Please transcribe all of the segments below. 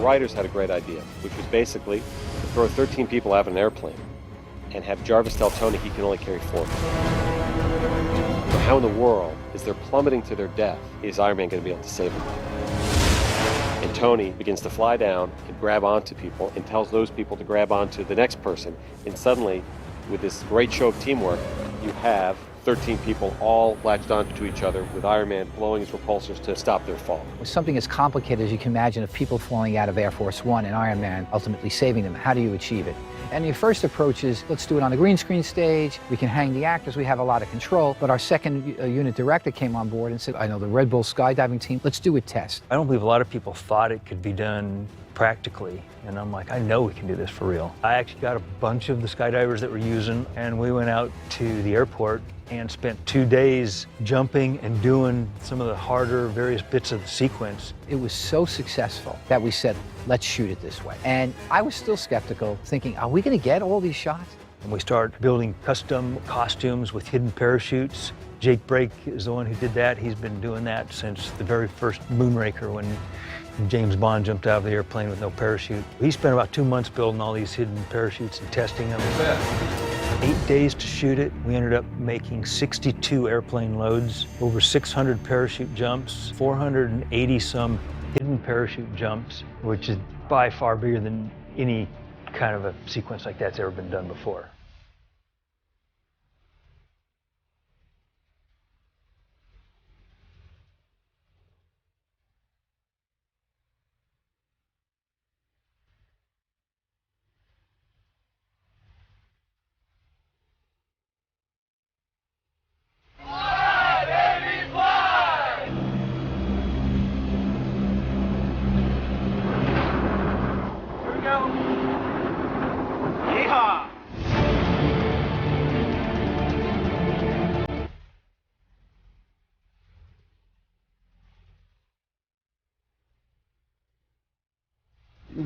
writers had a great idea, which was basically to throw 13 people out of an airplane and have Jarvis tell Tony he can only carry 4. So how in the world, as they're plummeting to their death, is Iron Man going to be able to save them? And Tony begins to fly down and grab onto people and tells those people to grab onto the next person. And suddenly, with this great show of teamwork, you have 13 people all latched onto each other with Iron Man blowing his repulsors to stop their fall. With something as complicated as you can imagine of people falling out of Air Force One and Iron Man ultimately saving them, how do you achieve it? And your first approach is, let's do it on a green screen stage. We can hang the actors. We have a lot of control. But our second unit director came on board and said, I know the Red Bull skydiving team, let's do a test. I don't believe a lot of people thought it could be done practically. And I'm like, I know we can do this for real. I actually got a bunch of the skydivers that we're using, and we went out to the airport and spent 2 days jumping and doing some of the harder various bits of the sequence. It was so successful that we said, let's shoot it this way. And I was still skeptical, thinking, are we going to get all these shots? And we start building custom costumes with hidden parachutes. Jake Brake is the one who did that. He's been doing that since the very first Moonraker, when James Bond jumped out of the airplane with no parachute. He spent about 2 months building all these hidden parachutes and testing them. 8 days to shoot it. We ended up making 62 airplane loads, over 600 parachute jumps, 480 some hidden parachute jumps, which is by far bigger than any kind of a sequence like that's ever been done before.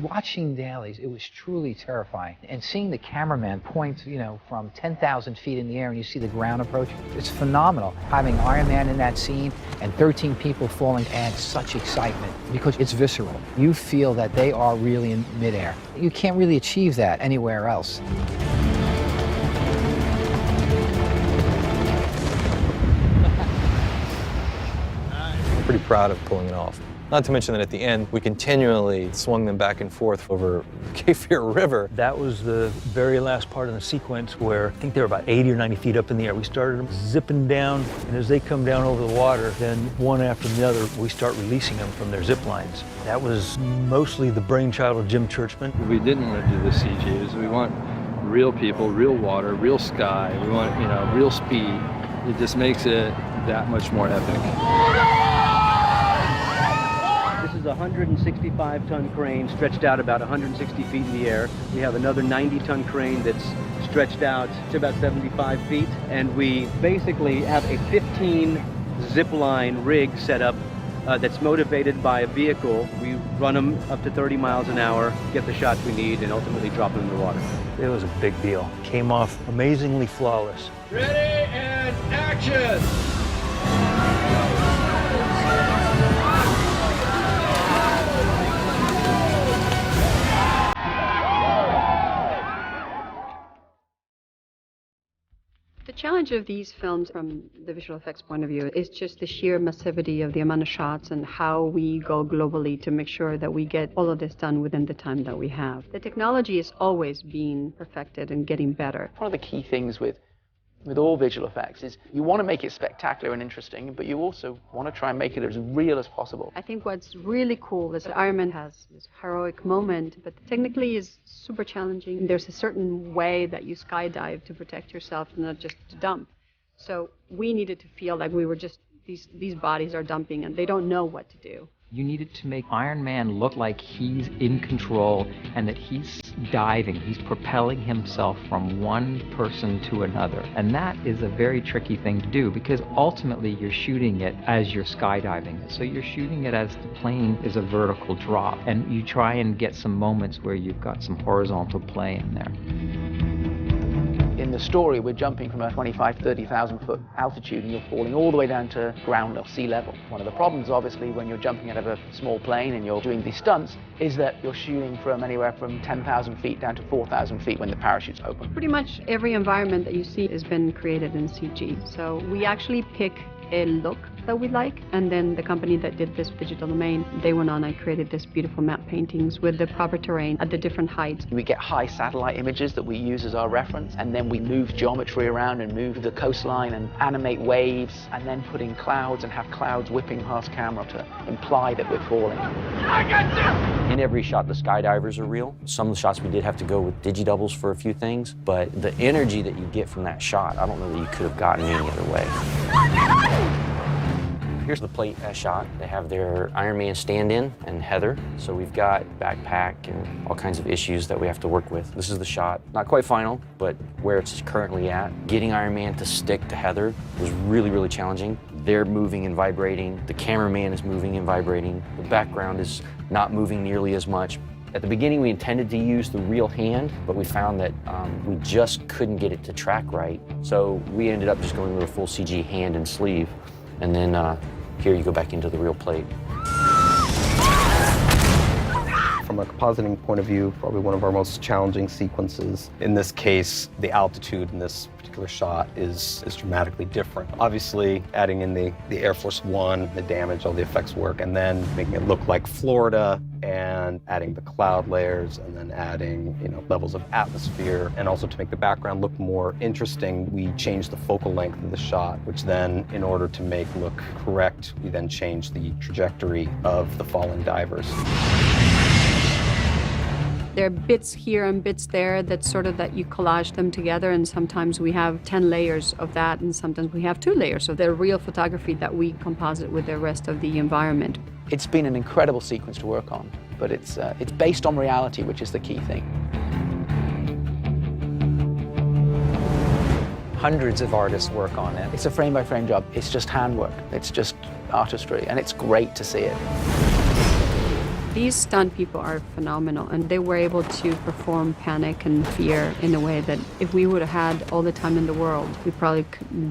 Watching dailies, it was truly terrifying. And seeing the cameraman point, from 10,000 feet in the air and you see the ground approach, it's phenomenal. Having Iron Man in that scene and 13 people falling adds such excitement because it's visceral. You feel that they are really in midair. You can't really achieve that anywhere else. I'm pretty proud of pulling it off. Not to mention that at the end, we continually swung them back and forth over Cape Fear River. That was the very last part of the sequence where I think they were about 80 or 90 feet up in the air. We started them zipping down, and as they come down over the water, then one after the other, we start releasing them from their zip lines. That was mostly the brainchild of Jim Churchman. We didn't want to do the CGs. We want real people, real water, real sky. We want, real speed. It just makes it that much more epic. This is a 165-ton crane stretched out about 160 feet in the air. We have another 90-ton crane that's stretched out to about 75 feet. And we basically have a 15 zip line rig set up that's motivated by a vehicle. We run them up to 30 miles an hour, get the shots we need, and ultimately drop them in the water. It was a big deal. Came off amazingly flawless. Ready and action! The challenge of these films from the visual effects point of view is just the sheer massivity of the amount of shots and how we go globally to make sure that we get all of this done within the time that we have. The technology is always being perfected and getting better. One of the key things with all visual effects is you want to make it spectacular and interesting, but you also want to try and make it as real as possible. I think what's really cool is that Iron Man has this heroic moment, but technically is super challenging. There's a certain way that you skydive to protect yourself, not just to dump. So we needed to feel like we were just, these bodies are dumping and they don't know what to do. You needed to make Iron Man look like he's in control and that he's diving, he's propelling himself from one person to another. And that is a very tricky thing to do because ultimately you're shooting it as you're skydiving. So you're shooting it as the plane is a vertical drop. And you try and get some moments where you've got some horizontal play in there. In the story, we're jumping from a 25, 30,000 foot altitude and you're falling all the way down to ground or sea level. One of the problems, obviously, when you're jumping out of a small plane and you're doing these stunts is that you're shooting from anywhere from 10,000 feet down to 4,000 feet when the parachute's open. Pretty much every environment that you see has been created in CG. So we actually pick a look that we like, and then the company that did this digital domain, they went on and created this beautiful map paintings with the proper terrain at the different heights. We get high satellite images that we use as our reference, and then we move geometry around and move the coastline and animate waves, and then put in clouds and have clouds whipping past camera to imply that we're falling. I got you! In every shot, the skydivers are real. Some of the shots we did have to go with digi-doubles for a few things, but the energy that you get from that shot, I don't know that you could have gotten any other way. Here's the plate shot. They have their Iron Man stand-in and Heather. So we've got backpack and all kinds of issues that we have to work with. This is the shot. Not quite final, but where it's currently at. Getting Iron Man to stick to Heather was really, really challenging. They're moving and vibrating. The cameraman is moving and vibrating. The background is not moving nearly as much. At the beginning, we intended to use the real hand, but we found that we just couldn't get it to track right. So we ended up just going with a full CG hand and sleeve. And then here you go back into the real plate. From a compositing point of view, probably one of our most challenging sequences. In this case, the altitude in this particular shot is dramatically different. Obviously, adding in the Air Force One, the damage, all the effects work, and then making it look like Florida, and adding the cloud layers, and then adding, levels of atmosphere, and also to make the background look more interesting, we changed the focal length of the shot, which then, in order to make look correct, we then changed the trajectory of the falling divers. There are bits here and bits there that you collage them together, and sometimes we have 10 layers of that, and sometimes we have 2 layers of the real photography that we composite with the rest of the environment. It's been an incredible sequence to work on, but it's based on reality, which is the key thing. Hundreds of artists work on it. It's a frame-by-frame job. It's just handwork. It's just artistry, and it's great to see it. These stunt people are phenomenal, and they were able to perform panic and fear in a way that if we would have had all the time in the world, we probably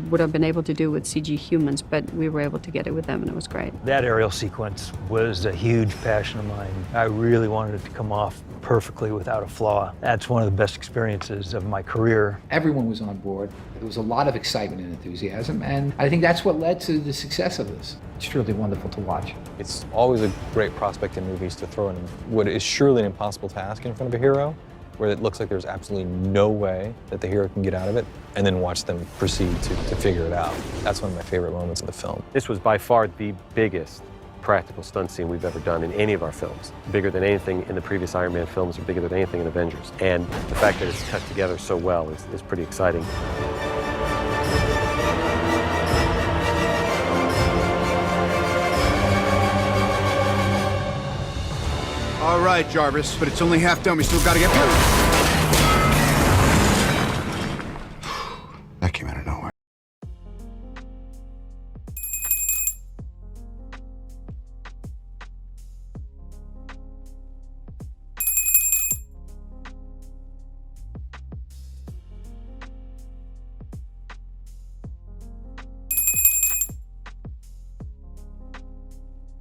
would have been able to do with CG humans, but we were able to get it with them, and it was great. That aerial sequence was a huge passion of mine. I really wanted it to come off perfectly without a flaw. That's one of the best experiences of my career. Everyone was on board. There was a lot of excitement and enthusiasm, and I think that's what led to the success of this. It's truly wonderful to watch. It's always a great prospect in movies to throw in what is surely an impossible task in front of a hero, where it looks like there's absolutely no way that the hero can get out of it, and then watch them proceed to figure it out. That's one of my favorite moments of the film. This was by far the biggest practical stunt scene we've ever done in any of our films. Bigger than anything in the previous Iron Man films, or bigger than anything in Avengers. And the fact that it's cut together so well is pretty exciting. All right, Jarvis, but it's only half done. We still gotta get through.